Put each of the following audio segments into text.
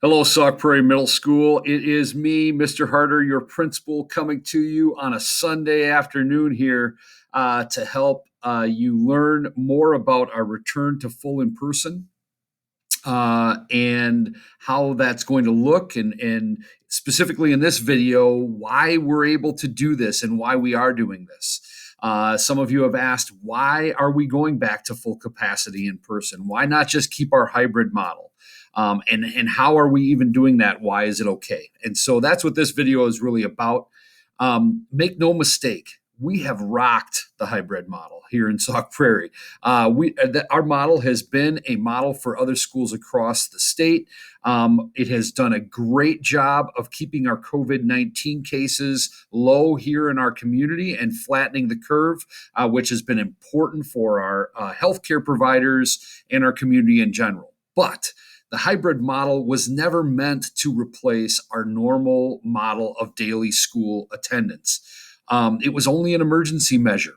Hello, Sauk Prairie Middle School. It is me, Mr. Harder, your principal, coming to you on a Sunday afternoon here to help you learn more about our return to full in person and how that's going to look, and specifically in this video, why we're able to do this and why we are doing this. Some of you have asked, why are we going back to full capacity in person? Why not just keep our hybrid model? And how are we even doing that? Why is it okay? And so that's what this video is really about. Make no mistake, we have rocked the hybrid model here in Sauk Prairie. Our model has been a model for other schools across the state. It has done a great job of keeping our COVID-19 cases low here in our community and flattening the curve, which has been important for our healthcare providers and our community in general. But the hybrid model was never meant to replace our normal model of daily school attendance. It was only an emergency measure.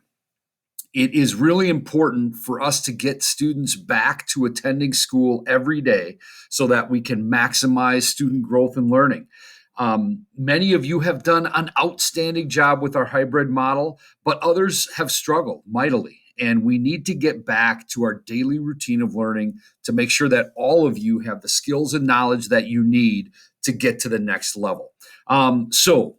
It is really important for us to get students back to attending school every day so that we can maximize student growth and learning. Many of you have done an outstanding job with our hybrid model, but others have struggled mightily. And we need to get back to our daily routine of learning to make sure that all of you have the skills and knowledge that you need to get to the next level. So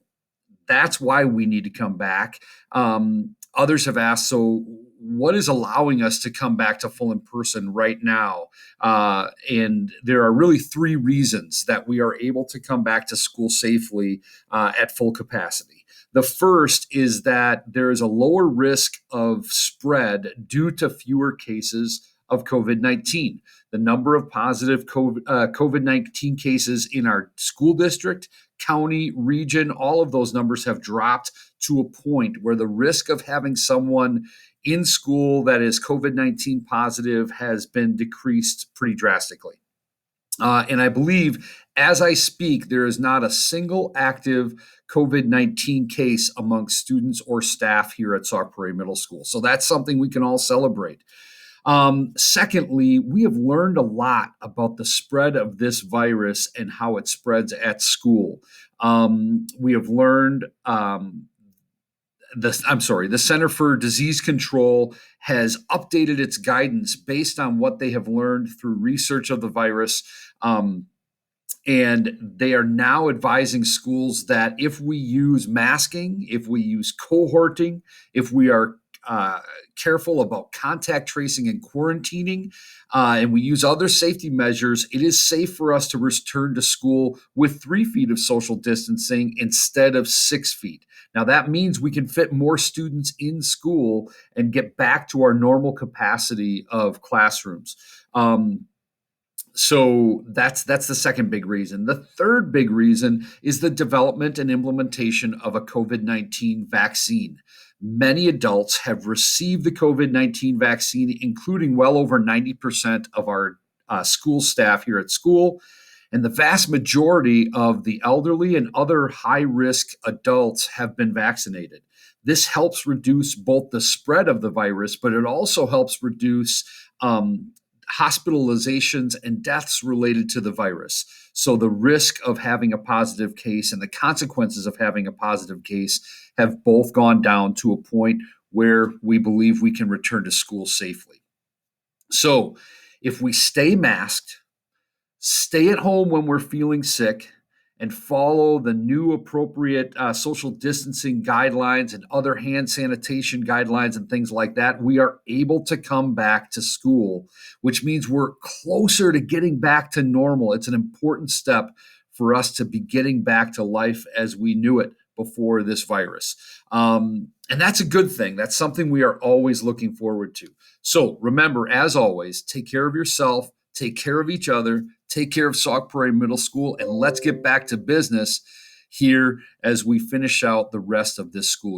that's why we need to come back. Others have asked, so what is allowing us to come back to full in person right now? And there are really three reasons that we are able to come back to school safely at full capacity. The first is that there is a lower risk of spread due to fewer cases of COVID-19. The number of positive COVID-19 cases in our school district, county, region, all of those numbers have dropped to a point where the risk of having someone in school that is COVID-19 positive has been decreased pretty drastically. And I believe as I speak, there is not a single active COVID-19 case amongst students or staff here at Sauk Prairie Middle School. So that's something we can all celebrate. Secondly, we have learned a lot about the spread of this virus and how it spreads at school. We have learned the Center for Disease Control has updated its guidance based on what they have learned through research of the virus. And they are now advising schools that if we use masking, if we use cohorting, if we are careful about contact tracing and quarantining, and we use other safety measures, it is safe for us to return to school with 3 feet of social distancing instead of 6 feet. Now, that means we can fit more students in school and get back to our normal capacity of classrooms. So that's the second big reason. The third big reason is the development and implementation of a COVID-19 vaccine. Many adults have received the COVID-19 vaccine, including well over 90% of our school staff here at school. And the vast majority of the elderly and other high-risk adults have been vaccinated. This helps reduce both the spread of the virus, but it also helps reduce hospitalizations and deaths related to the virus. So the risk of having a positive case and the consequences of having a positive case have both gone down to a point where we believe we can return to school safely. So if we stay masked, stay at home when we're feeling sick, and follow the new appropriate social distancing guidelines and other hand sanitation guidelines and things like that, we are able to come back to school, which means we're closer to getting back to normal. It's an important step for us to be getting back to life as we knew it before this virus. And that's a good thing. That's something we are always looking forward to. So remember, as always, take care of yourself, take care of each other, take care of Sauk Prairie Middle School, and let's get back to business here as we finish out the rest of this school year.